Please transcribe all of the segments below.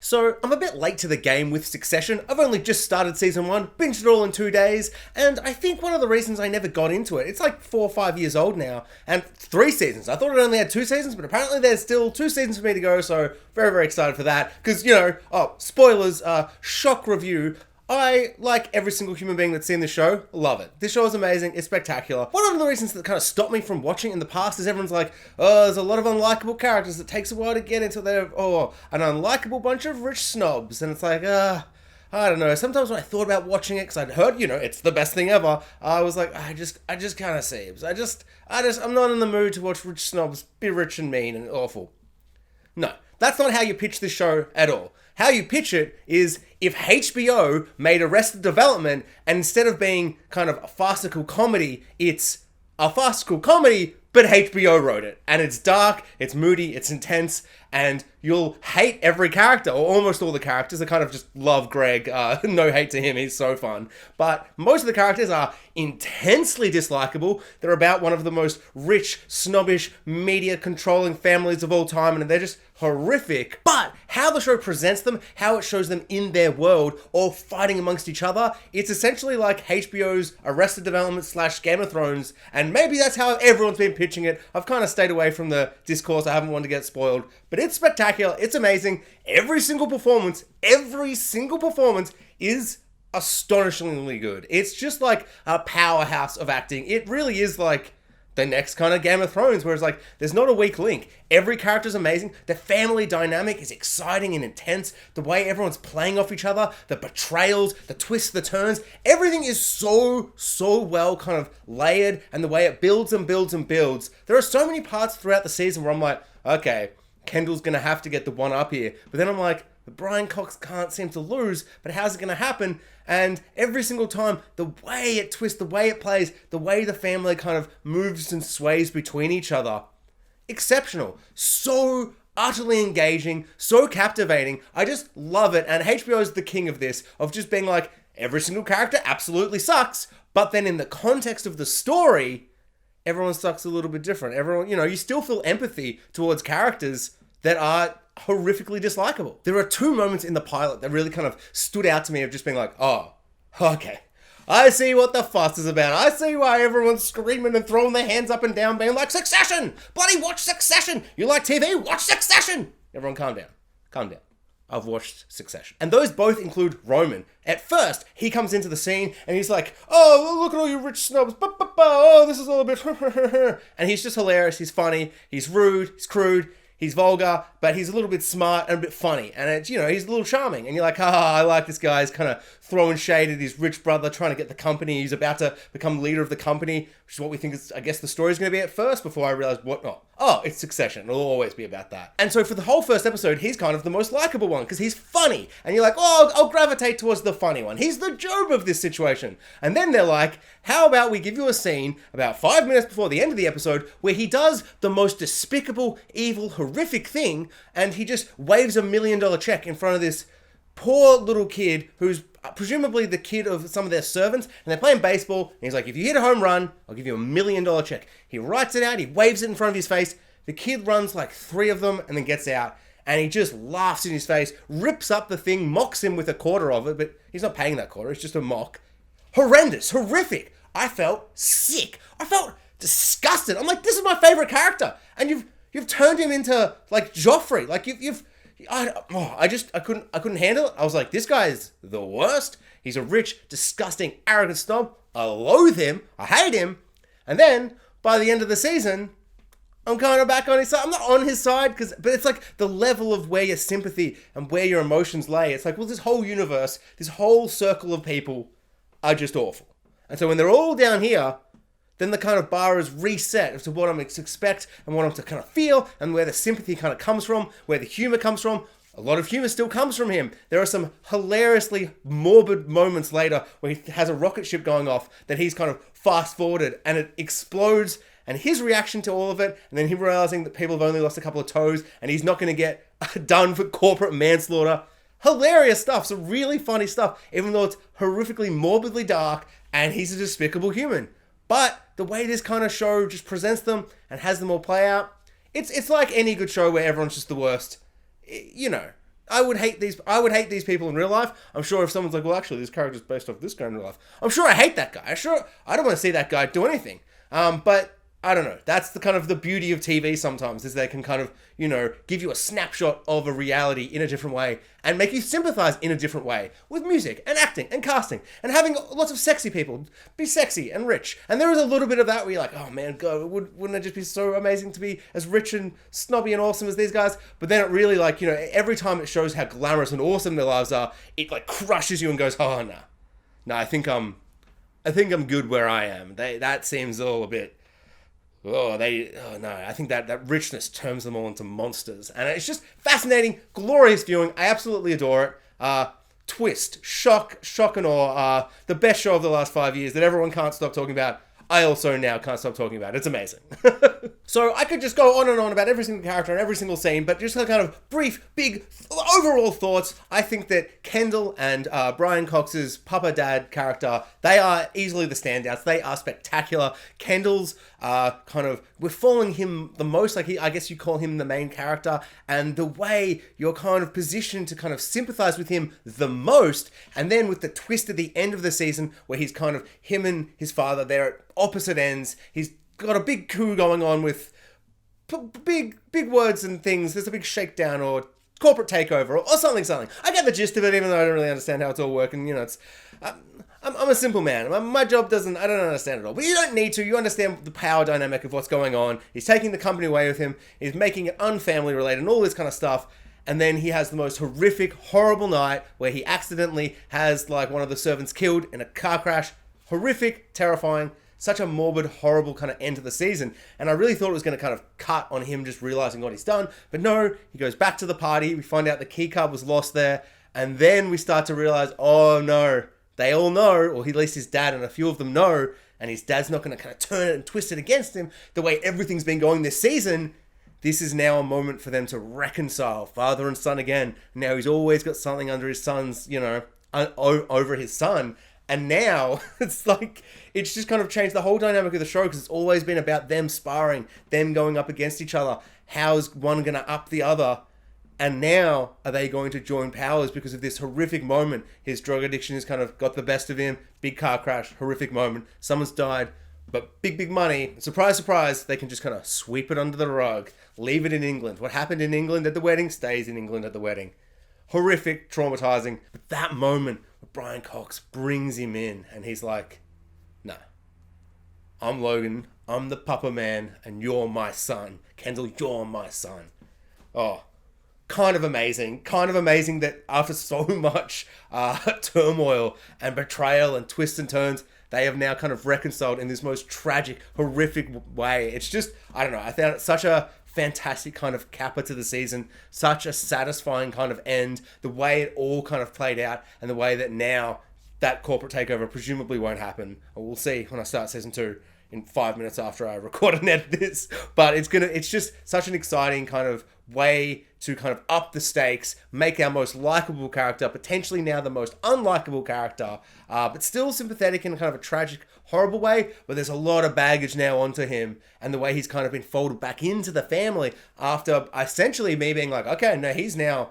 So I'm a bit late to the game with Succession. I've only just started season 1, binged it all in 2 days, and I think one of the reasons I never got into it, it's like 4 or 5 years old now, and 3 seasons. I thought it only had 2 seasons, but apparently there's still 2 seasons for me to go, so very, very excited for that. Because, spoilers, shock review. I, like every single human being that's seen this show, love it. This show is amazing, it's spectacular. One of the reasons that kind of stopped me from watching in the past is everyone's like, oh, there's a lot of unlikable characters, it takes a while to get into they're, an unlikable bunch of rich snobs. And it's like, I don't know. Sometimes when I thought about watching it, because I'd heard, it's the best thing ever, I was like, I just kind of seems. I'm not in the mood to watch rich snobs be rich and mean and awful. No, that's not how you pitch this show at all. How you pitch it is if HBO made Arrested Development, and instead of being kind of a farcical comedy, it's a farcical comedy, but HBO wrote it. And it's dark, it's moody, it's intense, and you'll hate every character, or almost all the characters. I kind of just love Greg. No hate to him, he's so fun. But most of the characters are intensely dislikable. They're about one of the most rich, snobbish, media-controlling families of all time, and they're just horrific. But how the show presents them, how it shows them in their world, all fighting amongst each other, it's essentially like HBO's Arrested Development / Game of Thrones, and maybe that's how everyone's been pitching it. I've kind of stayed away from the discourse, I haven't wanted to get spoiled, but it's spectacular, it's amazing. Every single performance is astonishingly good. It's just like a powerhouse of acting. It really is like the next kind of Game of Thrones, where it's like, there's not a weak link. Every character's amazing. The family dynamic is exciting and intense. The way everyone's playing off each other, the betrayals, the twists, the turns, everything is so well kind of layered, and the way it builds and builds and builds. There are so many parts throughout the season where I'm like, okay, Kendall's gonna have to get the one up here. But then I'm like, Brian Cox can't seem to lose, but how's it gonna happen? And every single time, the way it twists, the way it plays, the way the family kind of moves and sways between each other, exceptional. So utterly engaging, so captivating. I just love it. And HBO is the king of this, of just being like, every single character absolutely sucks, but then in the context of the story, everyone sucks a little bit different. Everyone, you still feel empathy towards characters that are horrifically dislikable. There are 2 moments in the pilot that really kind of stood out to me of just being like, oh, okay, I see what the fuss is about. I see why everyone's screaming and throwing their hands up and down being like, Succession! Bloody watch Succession! You like TV? Watch Succession! Everyone calm down. Calm down. I've watched Succession. And those both include Roman. At first, he comes into the scene and he's like, oh, look at all you rich snobs. Oh, this is all a bit... And he's just hilarious. He's funny. He's rude. He's crude. He's vulgar, but he's a little bit smart and a bit funny. And it's, he's a little charming. And you're like, I like this guy. He's kind of throwing shade at his rich brother, trying to get the company. He's about to become leader of the company, which is what we think is, I guess, the story's going to be at first, before I realized what not. Oh, it's Succession. It'll always be about that. And so for the whole first episode, he's kind of the most likable one, because he's funny. And you're like, oh, I'll gravitate towards the funny one. He's the Job of this situation. And then they're like, how about we give you a scene about 5 minutes before the end of the episode where he does the most despicable, evil, horrific thing, and he just waves $1 million check in front of this poor little kid who's presumably the kid of some of their servants, and they're playing baseball, and he's like, if you hit a home run, I'll give you $1 million check. He writes it out, he waves it in front of his face, the kid runs like 3 of them and then gets out, and he just laughs in his face, rips up the thing, mocks him with a quarter of it, but he's not paying that quarter, it's just a mock. Horrendous, horrific. I felt sick. I felt disgusted. I'm like, this is my favorite character, and you've turned him into like Joffrey. Like I couldn't handle it. I was like, this guy is the worst. He's a rich, disgusting, arrogant snob. I loathe him. I hate him. And then by the end of the season, I'm kind of back on his side. I'm not on his side, but it's like the level of where your sympathy and where your emotions lay. It's like, well, this whole universe, this whole circle of people are just awful. And so when they're all down here, then the kind of bar is reset as to what I'm to expect and what I'm to kind of feel, and where the sympathy kind of comes from, where the humor comes from. A lot of humor still comes from him. There are some hilariously morbid moments later where he has a rocket ship going off that he's kind of fast forwarded and it explodes, and his reaction to all of it, and then him realizing that people have only lost a couple of toes and he's not going to get done for corporate manslaughter. Hilarious stuff, some really funny stuff, even though it's horrifically morbidly dark and he's a despicable human. But the way this kind of show just presents them and has them all play out, it's like any good show where everyone's just the worst. I would hate these people in real life. I'm sure if someone's like, well, actually, this character's based off this guy in real life, I'm sure I hate that guy. I don't want to see that guy do anything. But I don't know. That's the kind of the beauty of TV sometimes, is they can kind of, give you a snapshot of a reality in a different way and make you sympathize in a different way with music and acting and casting and having lots of sexy people be sexy and rich. And there is a little bit of that where you're like, oh man, God, wouldn't it just be so amazing to be as rich and snobby and awesome as these guys? But then it really, like, every time it shows how glamorous and awesome their lives are, it like crushes you and goes, oh no. No, I think I'm good where I am. That seems all a bit... I think that richness turns them all into monsters. And it's just fascinating, glorious viewing. I absolutely adore it. Twist, shock and awe. The best show of the last 5 years that everyone can't stop talking about. I also now can't stop talking about. It's amazing. So I could just go on and on about every single character and every single scene, but just kind of brief, big, overall thoughts. I think that Kendall and Brian Cox's Papa Dad character, they are easily the standouts. They are spectacular. Kendall's we're following him the most, like I guess you call him the main character, and the way you're kind of positioned to kind of sympathize with him the most, and then with the twist at the end of the season where he's kind of, him and his father, they're at opposite ends. He's got a big coup going on with big words and things. There's a big shakedown or corporate takeover or something. I get the gist of it, even though I don't really understand how it's all working. It's... I'm a simple man. My job I don't understand it all. But you don't need to. You understand the power dynamic of what's going on. He's taking the company away with him. He's making it unfamily related and all this kind of stuff. And then he has the most horrific, horrible night where he accidentally has like one of the servants killed in a car crash. Horrific, terrifying. Such a morbid, horrible kind of end to the season. And I really thought it was going to kind of cut on him just realizing what he's done. But no, he goes back to the party. We find out the key card was lost there. And then we start to realize, oh no, they all know, or at least his dad and a few of them know, and his dad's not going to kind of turn it and twist it against him the way everything's been going this season. This is now a moment for them to reconcile, father and son again. Now he's always got something under his son's, over his son. And now it's like, it's just kind of changed the whole dynamic of the show, because it's always been about them sparring, them going up against each other. How's one going to up the other? And now, are they going to join powers because of this horrific moment? His drug addiction has kind of got the best of him. Big car crash, horrific moment. Someone's died, but big money. Surprise, surprise, they can just kind of sweep it under the rug. Leave it in England. What happened in England at the wedding stays in England at the wedding. Horrific, traumatizing. But that moment where Brian Cox brings him in and he's like, no, I'm Logan. I'm the Papa Man and you're my son. Kendall, you're my son. Oh. Kind of amazing that after so much turmoil and betrayal and twists and turns, they have now kind of reconciled in this most tragic, horrific way. It's just, I don't know, I found it such a fantastic kind of capper to the season, such a satisfying kind of end, the way it all kind of played out, and the way that now that corporate takeover presumably won't happen. We'll see when I start season 2. In 5 minutes after I record and edit this. But it's just such an exciting kind of way to kind of up the stakes, make our most likable character, potentially now the most unlikable character, but still sympathetic in kind of a tragic, horrible way, but there's a lot of baggage now onto him, and the way he's kind of been folded back into the family after essentially me being like, okay, no,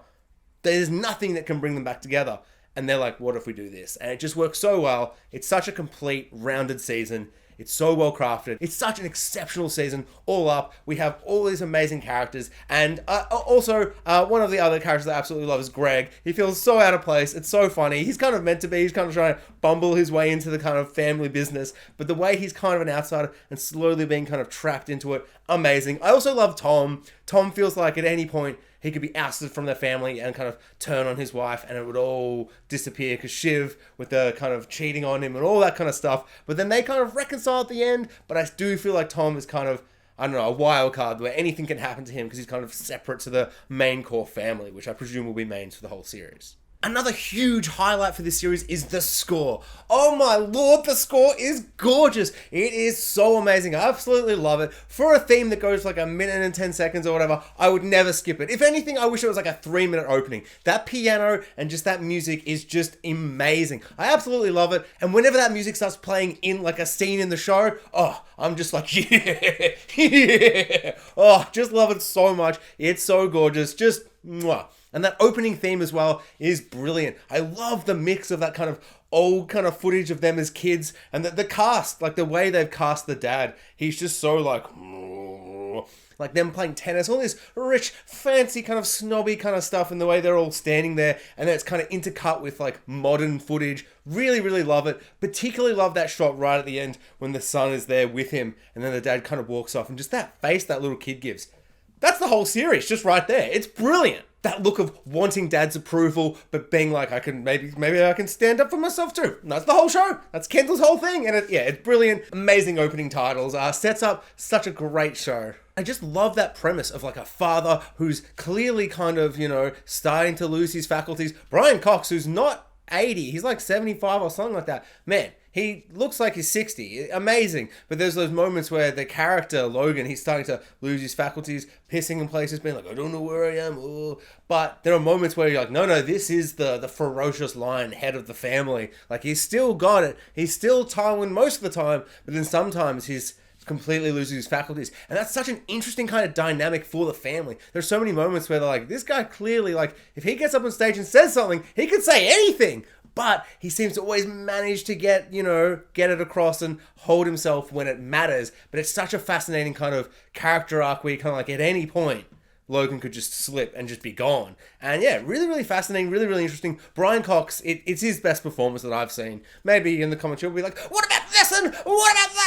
there's nothing that can bring them back together. And they're like, what if we do this? And it just works so well. It's such a complete, rounded season. It's so well crafted. It's such an exceptional season all up. We have all these amazing characters. And also, one of the other characters that I absolutely love is Greg. He feels so out of place. It's so funny. He's kind of meant to be. He's kind of trying to bumble his way into the kind of family business. But the way he's kind of an outsider and slowly being kind of trapped into it, amazing. I also love Tom. Tom feels like at any point, he could be ousted from their family and kind of turn on his wife and it would all disappear because Shiv with the kind of cheating on him and all that kind of stuff. But then they kind of reconcile at the end. But I do feel like Tom is kind of, I don't know, a wild card where anything can happen to him because he's kind of separate to the main core family, which I presume will be mains for the whole series. Another huge highlight for this series is the score. Oh my lord, the score is gorgeous. It is so amazing. I absolutely love it. For a theme that goes like a minute and 10 seconds or whatever, I would never skip it. If anything, I wish it was like a 3-minute opening. That piano and just that music is just amazing. I absolutely love it. And whenever that music starts playing in like a scene in the show, oh, I'm just like, yeah. Oh, just love it so much. It's so gorgeous. Just mwah. And that opening theme as well is brilliant. I love the mix of that kind of old kind of footage of them as kids, and the cast, like the way they've cast the dad. He's just so like them playing tennis, all this rich, fancy kind of snobby kind of stuff, and the way they're all standing there, and then it's kind of intercut with like modern footage. Really, really love it. Particularly love that shot right at the end when the son is there with him, and then the dad kind of walks off, and just that face that little kid gives. That's the whole series, just right there. It's brilliant. That look of wanting dad's approval, but being like, I can maybe I can stand up for myself too. And that's the whole show. That's Kendall's whole thing. And it's brilliant. Amazing opening titles. Sets up such a great show. I just love that premise of like a father who's clearly kind of, starting to lose his faculties. Brian Cox, who's not 80, he's like 75 or something like that. Man, he looks like he's 60. Amazing. But there's those moments where the character, Logan, he's starting to lose his faculties, pissing in places, being like, I don't know where I am. Ooh. But there are moments where you're like, no, this is the ferocious lion, head of the family. Like, he's still got it. He's still Tywin most of the time, but then sometimes he's completely loses his faculties. And that's such an interesting kind of dynamic for the family. There's so many moments where they're like, this guy clearly, like, if he gets up on stage and says something, he could say anything. But he seems to always manage to get it across and hold himself when it matters. But it's such a fascinating kind of character arc where you kind of like, at any point, Logan could just slip and just be gone. And yeah, really, really fascinating, really, really interesting. Brian Cox, it's his best performance that I've seen. Maybe in the comments you'll be like, what about this and what about that?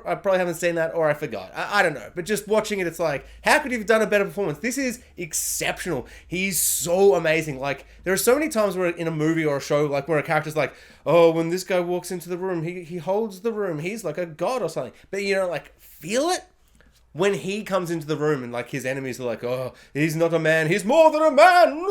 I probably haven't seen that, or I forgot. I don't know. But just watching it, it's like, how could he have done a better performance? This is exceptional. He's so amazing. Like, there are so many times where in a movie or a show, like where a character's like, oh, when this guy walks into the room, he holds the room. He's like a god or something. But feel it? When he comes into the room and like his enemies are like, oh, he's not a man, he's more than a man.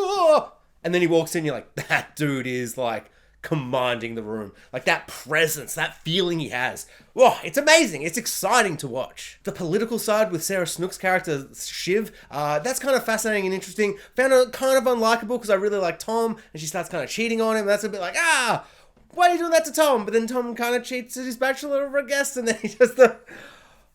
And then he walks in, you're like, that dude is like commanding the room. Like that presence, that feeling he has. Whoa, it's amazing. It's exciting to watch. The political side with Sarah Snook's character, Shiv, that's kind of fascinating and interesting. Found her kind of unlikable because I really like Tom, and she starts kind of cheating on him. That's a bit like, why are you doing that to Tom? But then Tom kind of cheats at his bachelor over a guest, and then he does the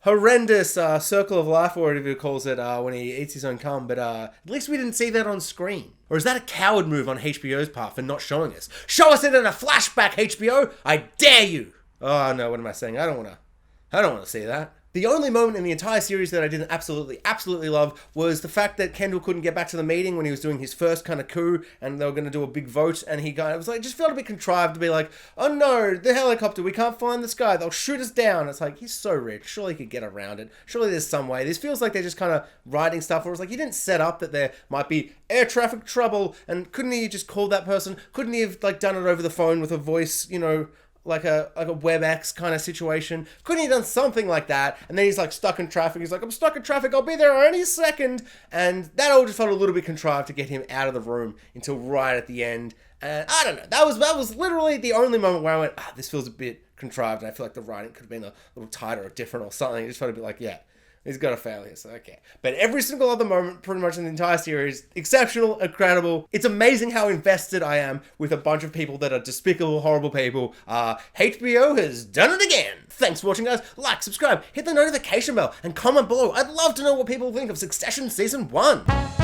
horrendous circle of life, or whatever he calls it, when he eats his own cum. But at least we didn't see that on screen. Or is that a coward move on HBO's part for not showing us? Show us it in a flashback, HBO! I dare you! Oh no, what am I saying? I don't want to see that. The only moment in the entire series that I didn't absolutely love was the fact that Kendall couldn't get back to the meeting when he was doing his first kind of coup, and they were going to do a big vote, and it was like, just felt a bit contrived to be like, oh no, the helicopter, we can't find this guy, they'll shoot us down. It's like, he's so rich, surely he could get around it. Surely there's some way. This feels like they're just kind of writing stuff, where it's like, you didn't set up that there might be air traffic trouble, and couldn't he just call that person? Couldn't he have like done it over the phone with a voice, like a WebEx kind of situation? Couldn't he have done something like that? And then he's like stuck in traffic. He's like, I'm stuck in traffic. I'll be there any second. And that all just felt a little bit contrived to get him out of the room until right at the end. And I don't know. That was literally the only moment where I went, this feels a bit contrived. And I feel like the writing could have been a little tighter or different or something. It just felt a bit like, he's got a failure, so okay. But every single other moment, pretty much in the entire series, exceptional, incredible. It's amazing how invested I am with a bunch of people that are despicable, horrible people. HBO has done it again. Thanks for watching, guys. Like, subscribe, hit the notification bell, and comment below. I'd love to know what people think of Succession Season 1.